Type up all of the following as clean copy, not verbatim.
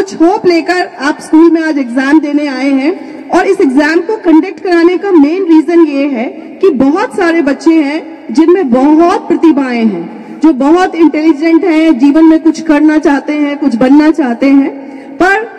कुछ होप लेकर आप स्कूल में आज एग्जाम देने आए हैं। और इस एग्जाम को कंडक्ट कराने का मेन रीजन ये है कि बहुत सारे बच्चे हैं जिनमें बहुत प्रतिभाएं हैं, जो बहुत इंटेलिजेंट हैं, जीवन में कुछ करना चाहते हैं, कुछ बनना चाहते हैं, पर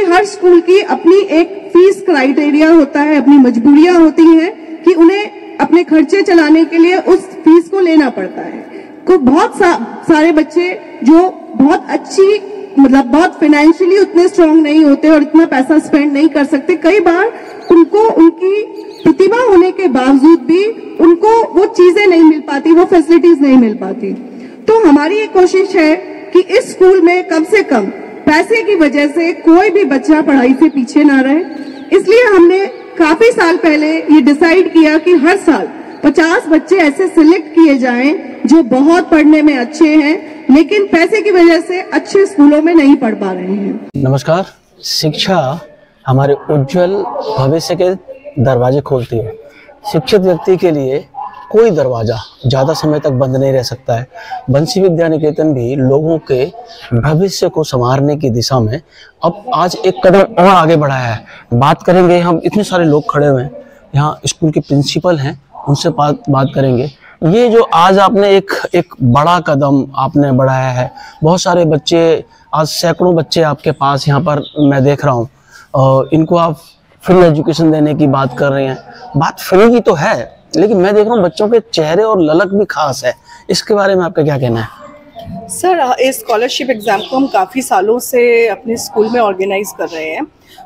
हर स्कूल की अपनी एक फीस क्राइटेरिया होता है, अपनी मजबूरियां होती हैं कि उन्हें अपने खर्चे चलाने के लिए उस फीस को लेना पड़ता है। को बहुत सारे बच्चे जो बहुत बहुत फाइनेंशियली उतने स्ट्रांग नहीं होते और इतना पैसा स्पेंड नहीं कर सकते, कई बार उनको उनकी प्रतिभा होने के बावजूद भी उनको वो चीजें नहीं मिल पाती, वो फैसिलिटीज नहीं मिल पाती। तो हमारी ये कोशिश है कि इस स्कूल में कम से कम पैसे की वजह से कोई भी बच्चा पढ़ाई से पीछे ना रहे। इसलिए हमने काफी साल पहले ये डिसाइड किया कि हर साल 50 बच्चे ऐसे सिलेक्ट किए जाएं जो बहुत पढ़ने में अच्छे हैं लेकिन पैसे की वजह से अच्छे स्कूलों में नहीं पढ़ पा रहे हैं। नमस्कार। शिक्षा हमारे उज्जवल भविष्य के दरवाजे खोलती है। शिक्षित व्यक्ति के लिए कोई दरवाजा ज़्यादा समय तक बंद नहीं रह सकता है। बंसी विद्या निकेतन भी लोगों के भविष्य को संवारने की दिशा में अब आज एक कदम और आगे बढ़ाया है। बात करेंगे, हम इतने सारे लोग खड़े हुए हैं, यहाँ स्कूल के प्रिंसिपल हैं, उनसे बात करेंगे। ये जो आज आपने एक बड़ा कदम आपने बढ़ाया है, बहुत सारे बच्चे, आज सैकड़ों बच्चे आपके पास यहाँ पर मैं देख रहा हूँ, और इनको आप फ्री एजुकेशन देने की बात कर रहे हैं। बात फ्री की तो है, लेकिन मैं देख रहा हूँ बच्चों के चेहरे और ललक भी खास है। इसके बारे में आपका क्या कहना है? सर, इस स्कॉलरशिप एग्ज़ाम को हम काफ़ी सालों से अपने स्कूल में ऑर्गेनाइज कर रहे हैं।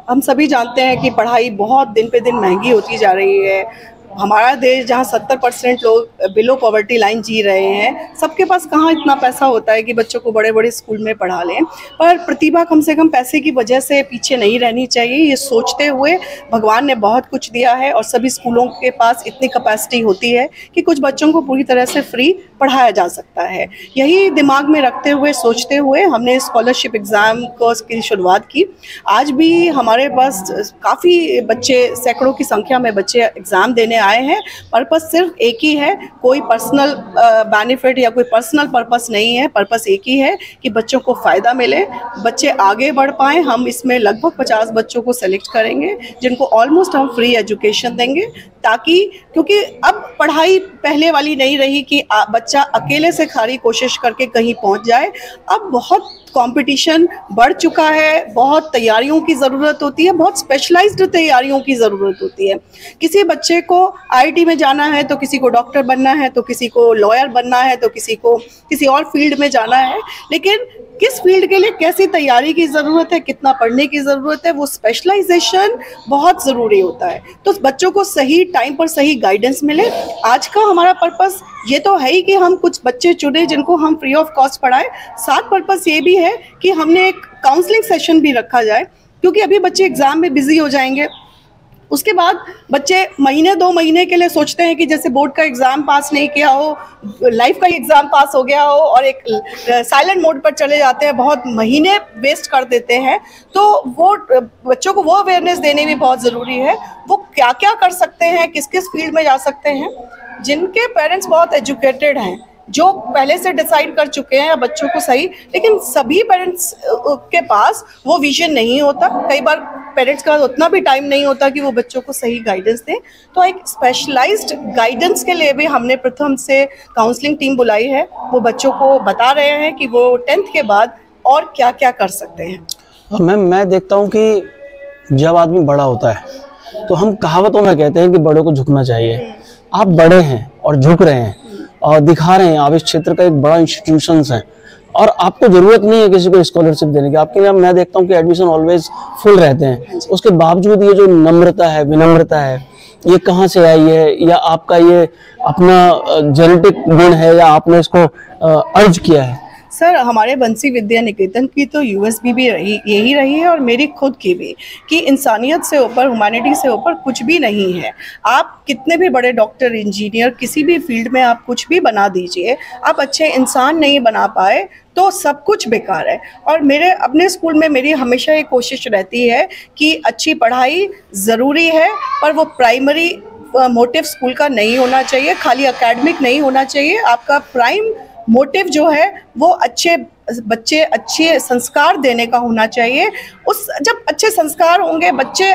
हम सभी जानते हैं कि पढ़ाई बहुत दिन पे दिन महंगी होती जा रही है। हमारा देश जहाँ 70% लोग बिलो पॉवर्टी लाइन जी रहे हैं, सबके पास कहाँ इतना पैसा होता है कि बच्चों को बड़े बड़े स्कूल में पढ़ा लें। पर प्रतिभा कम से कम पैसे की वजह से पीछे नहीं रहनी चाहिए, ये सोचते हुए भगवान ने बहुत कुछ दिया है और सभी स्कूलों के पास इतनी कैपेसिटी होती है कि कुछ बच्चों को पूरी तरह से फ्री पढ़ाया जा सकता है। यही दिमाग में रखते हुए, सोचते हुए हमने स्कॉलरशिप एग्ज़ाम की शुरुआत की। आज भी हमारे पास काफ़ी बच्चे, सैकड़ों की संख्या में बच्चे एग्ज़ाम देने आए हैं। पर्पस सिर्फ एक ही है, कोई पर्सनल बेनिफिट या कोई पर्सनल पर्पस नहीं है। पर्पस एक ही है कि बच्चों को फ़ायदा मिले, बच्चे आगे बढ़ पाएँ। हम इसमें लगभग 50 बच्चों को सेलेक्ट करेंगे जिनको ऑलमोस्ट हम फ्री एजुकेशन देंगे, ताकि क्योंकि अब पढ़ाई पहले वाली नहीं रही कि बच्चा अकेले से खाली कोशिश करके कहीं पहुंच जाए। अब बहुत कंपटीशन बढ़ चुका है, बहुत तैयारियों की ज़रूरत होती है, बहुत स्पेशलाइज्ड तैयारियों की ज़रूरत होती है। किसी बच्चे को आईआईटी में जाना है तो किसी को डॉक्टर बनना है, तो किसी को लॉयर बनना है, तो किसी को किसी और फील्ड में जाना है। लेकिन किस फील्ड के लिए कैसी तैयारी की ज़रूरत है, कितना पढ़ने की ज़रूरत है, वो स्पेशलाइजेशन बहुत ज़रूरी होता है। तो बच्चों को सही टाइम पर सही गाइडेंस मिले। आज का हमारा पर्पस ये तो है ही कि हम कुछ बच्चे चुने जिनको हम फ्री ऑफ कॉस्ट पढ़ाएं। साथ पर्पस ये भी है कि हमने एक काउंसलिंग सेशन भी रखा जाए, क्योंकि अभी बच्चे एग्ज़ाम में बिजी हो जाएंगे। उसके बाद बच्चे महीने 2 महीने के लिए सोचते हैं कि जैसे बोर्ड का एग्ज़ाम पास नहीं किया हो, लाइफ का एग्ज़ाम पास हो गया हो, और एक साइलेंट मोड पर चले जाते हैं, बहुत महीने वेस्ट कर देते हैं। तो वो बच्चों को वो अवेयरनेस देने भी बहुत ज़रूरी है। वो क्या क्या कर सकते हैं, किस किस फील्ड में जा सकते हैं। जिनके पेरेंट्स बहुत एजुकेटेड हैं, जो पहले से डिसाइड कर चुके हैं बच्चों को सही, लेकिन सभी पेरेंट्स के पास वो विजन नहीं होता। कई बार पेरेंट्स का उतना भी टाइम नहीं होता कि वो बच्चों को सही गाइडेंस दें। तो एक स्पेशलाइज्ड गाइडेंस के लिए भी हमने प्रथम से काउंसलिंग टीम बुलाई है। वो बच्चों को बता रहे हैं कि वो 10th के बाद और क्या क्या कर सकते हैं। मैम, मैं देखता हूँ कि जब आदमी बड़ा होता है तो हम कहावतों में कहते हैं कि बड़ों को झुकना चाहिए। आप बड़े हैं और झुक रहे हैं और दिखा रहे हैं, आप इस क्षेत्र का एक बड़ा इंस्टीट्यूशंस है और आपको जरूरत नहीं है किसी को स्कॉलरशिप देने की। आपके लिए मैं देखता हूँ कि एडमिशन ऑलवेज फुल रहते हैं। उसके बावजूद ये जो नम्रता है, विनम्रता है, ये कहाँ से आई है? या आपका ये अपना जेनेटिक गुण है या आपने इसको अर्ज किया है? सर, हमारे बंसी विद्या निकेतन की तो यूएसपी भी यही रही है और मेरी खुद की भी, कि इंसानियत से ऊपर, ह्यूमैनिटी से ऊपर कुछ भी नहीं है। आप कितने भी बड़े डॉक्टर, इंजीनियर, किसी भी फील्ड में आप कुछ भी बना दीजिए, आप अच्छे इंसान नहीं बना पाए तो सब कुछ बेकार है। और मेरे अपने स्कूल में मेरी हमेशा ये कोशिश रहती है कि अच्छी पढ़ाई ज़रूरी है, पर वो प्राइमरी मोटिव स्कूल का नहीं होना चाहिए, खाली एकेडमिक नहीं होना चाहिए। आपका प्राइम मोटिव जो है वो अच्छे बच्चे अच्छे संस्कार देने का होना चाहिए। उस जब अच्छे संस्कार होंगे, बच्चे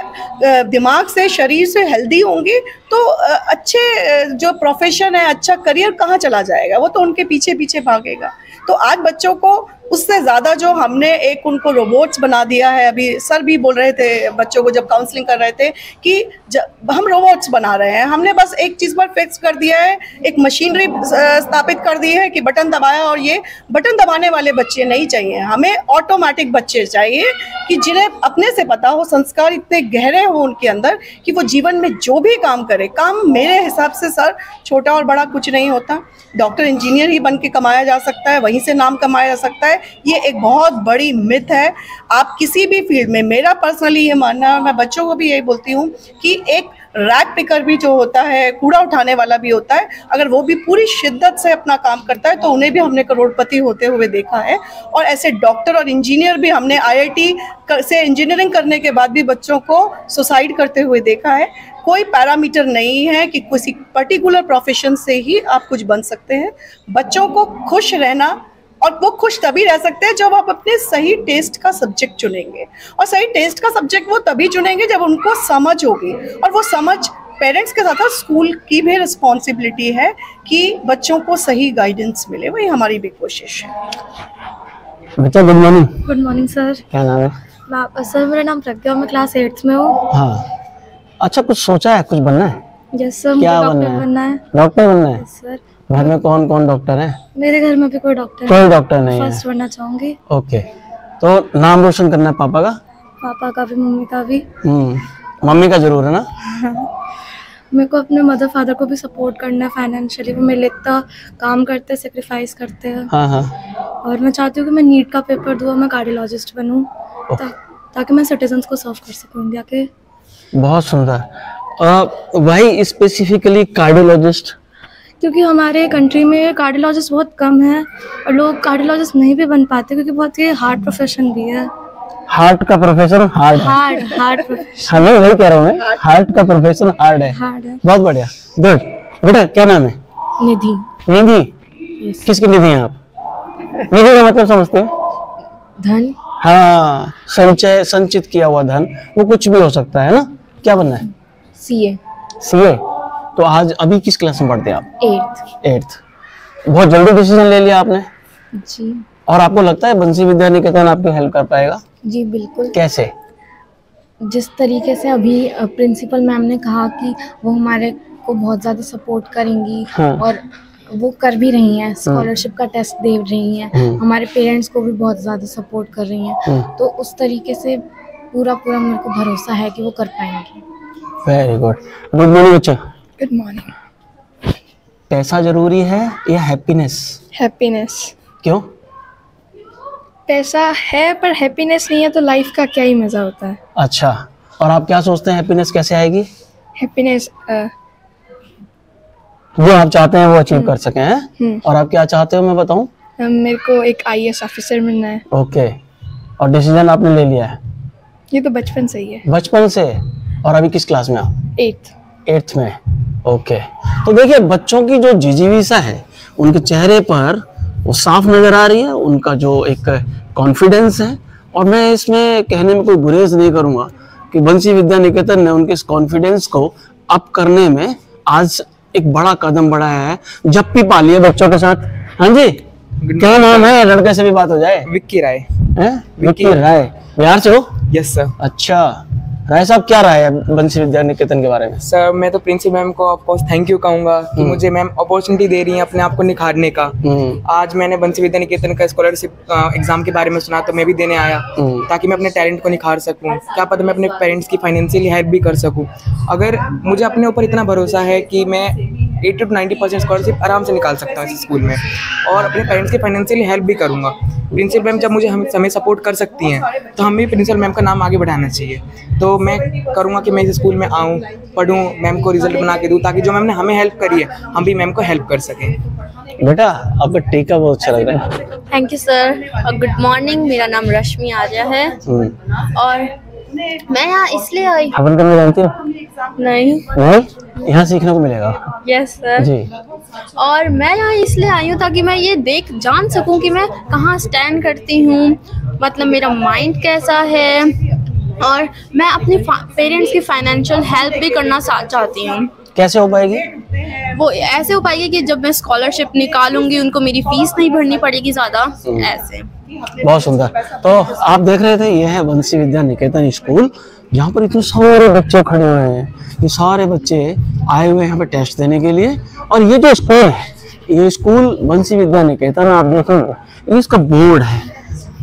दिमाग से शरीर से हेल्दी होंगे, तो अच्छे जो प्रोफेशन है, अच्छा करियर कहाँ चला जाएगा, वो तो उनके पीछे पीछे भागेगा। तो आज बच्चों को उससे ज़्यादा जो हमने एक उनको रोबोट्स बना दिया है, अभी सर भी बोल रहे थे बच्चों को जब काउंसलिंग कर रहे थे कि हम रोबोट्स बना रहे हैं। हमने बस एक चीज़ पर फिक्स कर दिया है, एक मशीनरी स्थापित कर दी है कि बटन दबाया, और ये बटन दबाने वाले बच्चे नहीं चाहिए, हमें ऑटोमेटिक बच्चे चाहिए कि जिन्हें अपने से पता हो, संस्कार इतने गहरे हो उनके अंदर कि वो जीवन में जो भी काम करे, काम मेरे हिसाब से सर छोटा और बड़ा कुछ नहीं होता। डॉक्टर इंजीनियर ही बन के कमाया जा सकता है, वहीं से नाम कमाया जा सकता है, ये एक बहुत बड़ी मिथ है। आप किसी भी फील्ड में, मेरा पर्सनली ये मानना है, मैं बच्चों को भी यही बोलती हूँ कि एक रैक पिकर भी जो होता है, कूड़ा उठाने वाला भी होता है, अगर वो भी पूरी शिद्दत से अपना काम करता है तो उन्हें भी हमने करोड़पति होते हुए देखा है। और ऐसे डॉक्टर और इंजीनियर भी हमने IIT से इंजीनियरिंग करने के बाद भी बच्चों को सुसाइड करते हुए देखा है। कोई पैरामीटर नहीं है कि किसी पर्टिकुलर प्रोफेशन से ही आप कुछ बन सकते हैं। बच्चों को खुश रहना, और वो खुश तभी रह सकते हैं जब आप अपने सही टेस्ट का सब्जेक्ट चुनेंगे, और सही टेस्ट का सब्जेक्ट वो तभी चुनेंगे जब उनको समझ होगी, और वो समझ पेरेंट्स के साथ साथ स्कूल की भी रिस्पॉन्सिबिलिटी है कि बच्चों को सही गाइडेंस मिले। वही हमारी भी कोशिश है। बच्चा good morning. Good morning sir. क्या नाम है? सर मेरा नाम प्रज्ञा, मैं क्लास 8th में हूँ। हाँ, अच्छा कुछ सोचा है, कुछ बनना है? यस सर, मुझे डॉक्टर बनना है। डॉक्टर बनना है सर। घर में कौन कौन डॉक्टर है? मेरे घर में भी कोई डॉक्टर नहीं है। फर्स्ट बनना चाहूंगी। ओके, तो नाम रोशन करना है पापा का? पापा का भी, मम्मी का भी। मम्मी का जरूर है ना? मेरे को अपने मदर फादर को भी सपोर्ट करना है फाइनेंशियली, वो मेरे लिए इतना काम करते हैं, सेक्रीफाइस करते हैं। हाँ। और मैं चाहती हूँ कि मैं नीट का पेपर दूँ, मैं कार्डियोलॉजिस्ट बनूँ, ताकि मैं सिटीजन्स को सर्व कर सकूँ इंडिया के। बहुत सुंदर। भाई स्पेसिफिकली कार्डियोलॉजिस्ट? क्योंकि हमारे कंट्री में कार्डियोलॉजिस्ट बहुत कम है, और लोग कार्डियोलॉजिस्ट नहीं भी बन पाते क्योंकि बहुत ये हार्ड प्रोफेशन भी है। हार्ट का प्रोफेशन हार्ड प्रोफेशन। हाँ, मैं वही कह रहा हूँ, मैं हार्ट का प्रोफेशन हार्ड है। बहुत बढ़िया, गुड। बेटा क्या नाम है? निधि। निधि? किसकी निधि हैं आप? निधि का मतलब समझते हो? धन। हाँ, संचय, संचित किया हुआ धन, वो कुछ भी हो सकता है ना। क्या बनना है? CA। CA? तो आज अभी किस क्लास में पढ़ते हैं आप? 8th। बहुत जल्दी डिसीजन ले लिया आपने जी। और आपको लगता है बंसी विद्या निकेतन आपकी हेल्प कर पाएगा? जी बिल्कुल। कैसे? जिस तरीके से अभी प्रिंसिपल मैम ने कहा कि वो हमारे को बहुत ज़्यादा सपोर्ट करेंगी। हाँ। और वो कर भी रही हैं, स्कॉलरशिप का टेस्ट दे रही हैं, हमारे पेरेंट्स को भी बहुत ज़्यादा सपोर्ट कर रही हैं, तो उस तरीके से पूरा मेरे को भरोसा है कि वो कर पाएंगी। Very good. गुड मॉर्निंग बच्चा। Good morning. पैसा जरूरी है या हैप्पीनेस? हैप्पीनेस। क्यों? पैसा है पर हैप्पीनेस नहीं है तो लाइफ का क्या ही मजा होता है। अच्छा, और आप क्या सोचते हैं हैप्पीनेस कैसे आएगी? हैप्पीनेस जो आप चाहते हैं वो अचीव कर सकें हैं। और आप क्या चाहते हो मैं बताऊं? मेरे को एक IAS ऑफिसर बनना है। ओके, और डिसीजन आपने ले लिया है? ये तो बचपन से ही है। बचपन से? और अभी किस क्लास में आप? 8th में। ओके, तो देखिए बच्चों की जो जिजीविसा है उनके चेहरे पर वो साफ नजर आ रही है, उनका जो एक कॉन्फिडेंस है। और मैं इसमें कहने में कोई गुरेज नहीं करूंगा कि बंसी विद्या निकेतन ने उनके इस कॉन्फिडेंस को अप करने में आज एक बड़ा कदम बढ़ाया है। जप्पी पाली है बच्चों के साथ। हाँ जी, क्या नाम है? लड़के से भी बात हो जाए। विक्की राय। विक्की राय, बिहार से हो? Yes sir. अच्छा, राय साहब क्या राय है बंसी विद्या निकेतन के बारे में? सर मैं तो प्रिंसिपल मैम को ऑफ कोर्स थैंक यू कहूँगा कि मुझे मैम अपॉर्चुनिटी दे रही हैं अपने आप को निखारने का। आज मैंने बंसी विद्या निकेतन का स्कॉलरशिप एग्जाम के बारे में सुना तो मैं भी देने आया ताकि मैं अपने टैलेंट को निखार सकूँ। क्या पता मैं अपने पेरेंट्स की फाइनेंशियली हेल्प भी कर सकूँ। अगर मुझे अपने ऊपर इतना भरोसा है कि मैं 80 to 90% स्कॉलरशिप आराम से निकाल सकता हूँ इस स्कूल में, और अपने पेरेंट्स की फाइनेंशियली हेल्प भी करूँगा। प्रिंसिपल मैम जब मुझे हमें सपोर्ट कर सकती हैं तो हमें प्रिंसिपल मैम का नाम आगे बढ़ाना चाहिए। तो मैं करूँगा कि मैं इस स्कूल में आऊँ, पढ़ूँ, मैम को रिजल्ट बना के दूँ ताकि जो मैम ने हमें हेल्प करी है हम भी मैम को हेल्प कर सकें। बेटा आपका टीका बहुत अच्छा लग रहा है। थैंक यू सर और गुड मॉर्निंग। मेरा नाम रश्मि आर्या है और मैं यहाँ इसलिए आई। हवन करने जानती हो? नहीं। यहाँ सीखने को मिलेगा। यस सर जी। और मैं यहाँ इसलिए आई हूँ ताकि मैं ये जान सकूँ कि मैं कहाँ स्टैंड करती हूँ, मतलब मेरा माइंड कैसा है, और मैं अपने पेरेंट्स की फाइनेंशियल हेल्प भी करना चाहती हूँ। कैसे हो पाएगी? वो ऐसे हो पाएगी कि जब मैं स्कॉलरशिप निकालूंगी उनको मेरी फीस नहीं भरनी पड़ेगी ज़्यादा, ऐसे। बहुत सुंदर। तो आप देख रहे थे, ये है बंसी विद्या निकेतन स्कूल, जहाँ पर इतने सारे बच्चे खड़े हुए हैं। ये सारे बच्चे आए हुए हैं यहाँ पे टेस्ट देने के लिए। और ये जो स्कूल है, ये स्कूल बंसी विद्या निकेतन, आप देखेंगे इसका बोर्ड है,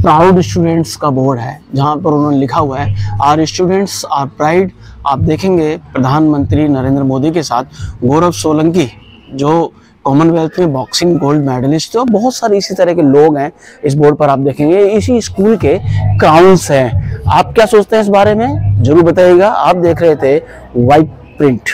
प्राउड स्टूडेंट्स का बोर्ड है, जहाँ पर उन्होंने लिखा हुआ है आर स्टूडेंट्स आर प्राइड। आप देखेंगे प्रधानमंत्री नरेंद्र मोदी के साथ गौरव सोलंकी, जो कॉमनवेल्थ में बॉक्सिंग गोल्ड मेडलिस्ट थे, और बहुत सारे इसी तरह के लोग हैं इस बोर्ड पर। आप देखेंगे इसी स्कूल के क्राउन्स हैं। आप क्या सोचते हैं इस बारे में, जरूर बताइएगा। आप देख रहे थे वाइट प्रिंट।